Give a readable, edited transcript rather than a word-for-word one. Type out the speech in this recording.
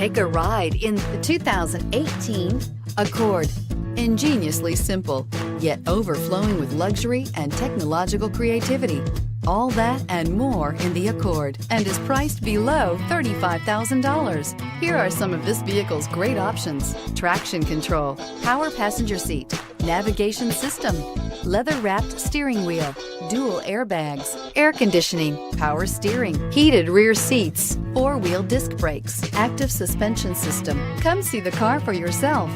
Take a ride in the 2018 Accord. Ingeniously simple, yet overflowing with luxury and technological creativity. All that and more in the Accord, and is priced below $35,000. Here are some of this vehicle's great options: traction control, power passenger seat, navigation system, leather-wrapped steering wheel, dual airbags, air conditioning, power steering, heated rear seats, four-wheel disc brakes, active suspension system. Come see the car for yourself.